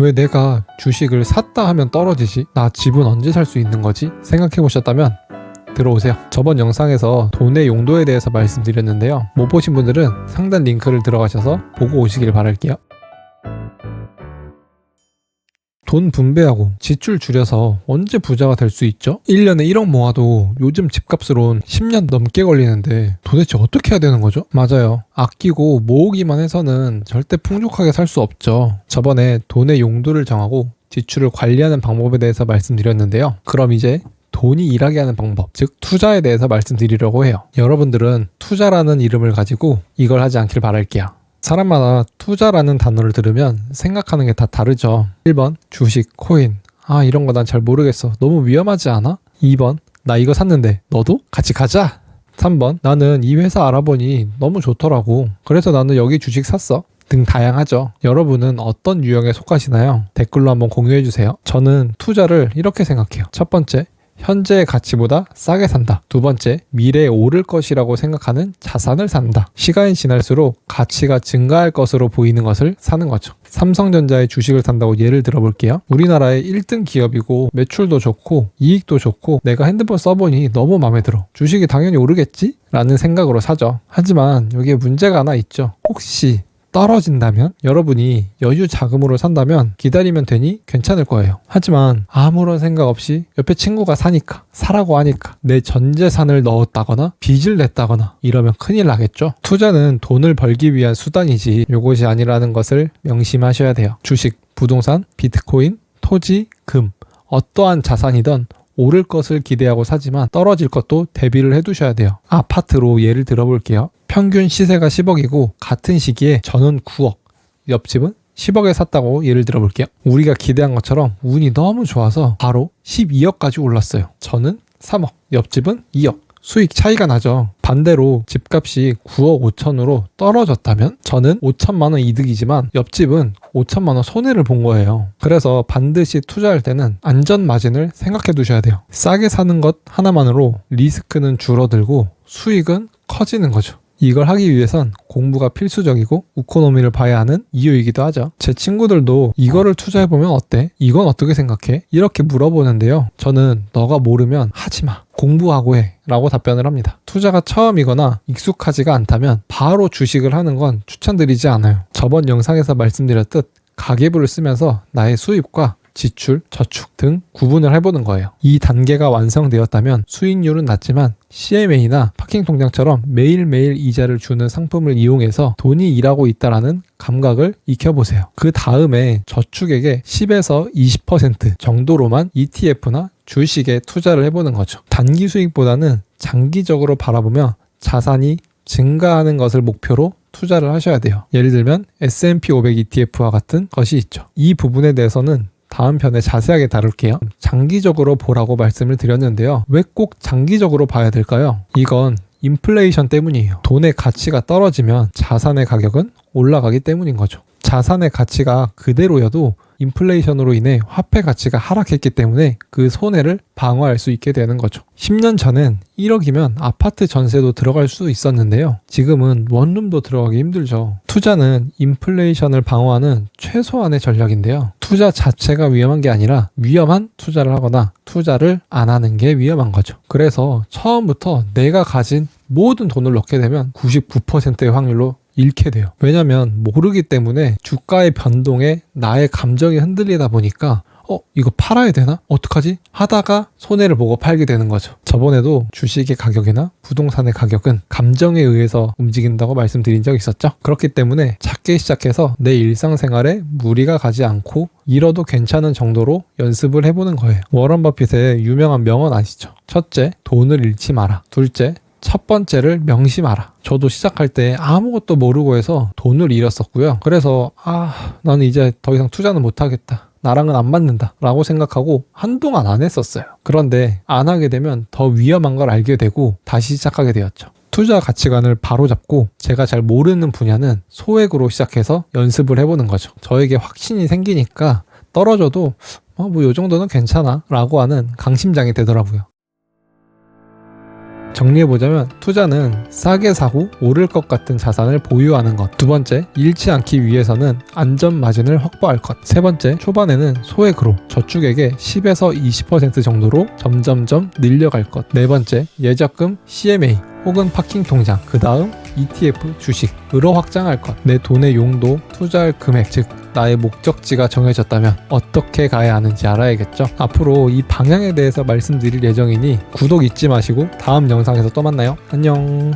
왜 내가 주식을 샀다 하면 떨어지지? 나 집은 언제 살 수 있는 거지? 생각해 보셨다면 들어오세요. 저번 영상에서 돈의 용도에 대해서 말씀드렸는데요. 못 보신 분들은 상단 링크를 들어가셔서 보고 오시길 바랄게요. 돈 분배하고 지출 줄여서 언제 부자가 될 수 있죠? 1년에 1억 모아도 요즘 집값으론 10년 넘게 걸리는데 도대체 어떻게 해야 되는 거죠? 맞아요. 아끼고 모으기만 해서는 절대 풍족하게 살 수 없죠. 저번에 돈의 용도를 정하고 지출을 관리하는 방법에 대해서 말씀드렸는데요. 그럼 이제 돈이 일하게 하는 방법, 즉 투자에 대해서 말씀드리려고 해요. 여러분들은 투자라는 이름을 가지고 이걸 하지 않길 바랄게요. 사람마다 투자라는 단어를 들으면 생각하는 게 다 다르죠. 1번 주식, 코인. 이런 거 난 잘 모르겠어. 너무 위험하지 않아? 2번 나 이거 샀는데 너도? 같이 가자. 3번 나는 이 회사 알아보니 너무 좋더라고. 그래서 나는 여기 주식 샀어. 등 다양하죠. 여러분은 어떤 유형에 속하시나요? 댓글로 한번 공유해주세요. 저는 투자를 이렇게 생각해요. 첫 번째, 현재의 가치보다 싸게 산다. 두 번째, 미래에 오를 것이라고 생각하는 자산을 산다. 시간이 지날수록 가치가 증가할 것으로 보이는 것을 사는 거죠. 삼성전자의 주식을 산다고 예를 들어볼게요. 우리나라의 1등 기업이고 매출도 좋고 이익도 좋고 내가 핸드폰 써보니 너무 마음에 들어. 주식이 당연히 오르겠지? 라는 생각으로 사죠. 하지만 여기에 문제가 하나 있죠. 혹시 떨어진다면? 여러분이 여유 자금으로 산다면 기다리면 되니 괜찮을 거예요. 하지만 아무런 생각 없이 옆에 친구가 사니까, 사라고 하니까 내 전 재산을 넣었다거나 빚을 냈다거나 이러면 큰일 나겠죠. 투자는 돈을 벌기 위한 수단이지 요것이 아니라는 것을 명심하셔야 돼요. 주식, 부동산, 비트코인, 토지, 금, 어떠한 자산이든 오를 것을 기대하고 사지만 떨어질 것도 대비를 해두셔야 돼요. 아파트로 예를 들어볼게요. 평균 시세가 10억이고 같은 시기에 저는 9억, 옆집은 10억에 샀다고 예를 들어볼게요. 우리가 기대한 것처럼 운이 너무 좋아서 바로 12억까지 올랐어요. 저는 3억, 옆집은 2억. 수익 차이가 나죠. 반대로 집값이 9억 5천으로 떨어졌다면 저는 5천만 원 이득이지만 옆집은 5천만 원 손해를 본 거예요. 그래서 반드시 투자할 때는 안전 마진을 생각해 두셔야 돼요. 싸게 사는 것 하나만으로 리스크는 줄어들고 수익은 커지는 거죠. 이걸 하기 위해선 공부가 필수적이고 우코노미를 봐야 하는 이유이기도 하죠. 제 친구들도 이거를 투자해보면 어때? 이건 어떻게 생각해? 이렇게 물어보는데요. 저는 너가 모르면 하지마. 공부하고 해. 라고 답변을 합니다. 투자가 처음이거나 익숙하지가 않다면 바로 주식을 하는 건 추천드리지 않아요. 저번 영상에서 말씀드렸듯 가계부를 쓰면서 나의 수입과 지출, 저축 등 구분을 해보는 거예요. 이 단계가 완성되었다면 수익률은 낮지만 CMA나 파킹통장처럼 매일매일 이자를 주는 상품을 이용해서 돈이 일하고 있다라는 감각을 익혀보세요. 그 다음에 저축액의 10에서 20% 정도로만 ETF나 주식에 투자를 해보는 거죠. 단기 수익보다는 장기적으로 바라보며 자산이 증가하는 것을 목표로 투자를 하셔야 돼요. 예를 들면 S&P 500 ETF와 같은 것이 있죠. 이 부분에 대해서는 다음 편에 자세하게 다룰게요. 장기적으로 보라고 말씀을 드렸는데요. 왜 꼭 장기적으로 봐야 될까요? 이건 인플레이션 때문이에요. 돈의 가치가 떨어지면 자산의 가격은 올라가기 때문인 거죠. 자산의 가치가 그대로여도 인플레이션으로 인해 화폐 가치가 하락했기 때문에 그 손해를 방어할 수 있게 되는 거죠. 10년 전엔 1억이면 아파트 전세도 들어갈 수 있었는데요. 지금은 원룸도 들어가기 힘들죠. 투자는 인플레이션을 방어하는 최소한의 전략인데요. 투자 자체가 위험한 게 아니라 위험한 투자를 하거나 투자를 안 하는 게 위험한 거죠. 그래서 처음부터 내가 가진 모든 돈을 넣게 되면 99%의 확률로 잃게 돼요. 왜냐면 모르기 때문에 주가의 변동에 나의 감정이 흔들리다 보니까 이거 팔아야 되나? 어떡하지? 하다가 손해를 보고 팔게 되는 거죠. 저번에도 주식의 가격이나 부동산의 가격은 감정에 의해서 움직인다고 말씀드린 적 있었죠. 그렇기 때문에 작게 시작해서 내 일상생활에 무리가 가지 않고 잃어도 괜찮은 정도로 연습을 해보는 거예요. 워런 버핏의 유명한 명언 아시죠? 첫째, 돈을 잃지 마라. 둘째, 첫 번째를 명심하라. 저도 시작할 때 아무것도 모르고 해서 돈을 잃었었고요. 그래서 나는 이제 더 이상 투자는 못하겠다. 나랑은 안 맞는다 라고 생각하고 한동안 안 했었어요. 그런데 안 하게 되면 더 위험한 걸 알게 되고 다시 시작하게 되었죠. 투자 가치관을 바로잡고 제가 잘 모르는 분야는 소액으로 시작해서 연습을 해보는 거죠. 저에게 확신이 생기니까 떨어져도 뭐 요 정도는 괜찮아 라고 하는 강심장이 되더라고요. 정리해보자면 투자는 싸게 사고 오를 것 같은 자산을 보유하는 것. 두 번째, 잃지 않기 위해서는 안전 마진을 확보할 것. 세 번째, 초반에는 소액으로 저축액의 10에서 20% 정도로 점점점 늘려갈 것. 네 번째, 예적금 CMA 혹은 파킹 통장, 그 다음 ETF 주식으로 확장할 것. 내 돈의 용도, 투자할 금액, 즉 나의 목적지가 정해졌다면 어떻게 가야 하는지 알아야겠죠. 앞으로 이 방향에 대해서 말씀드릴 예정이니 구독 잊지 마시고 다음 영상에서 또 만나요. 안녕.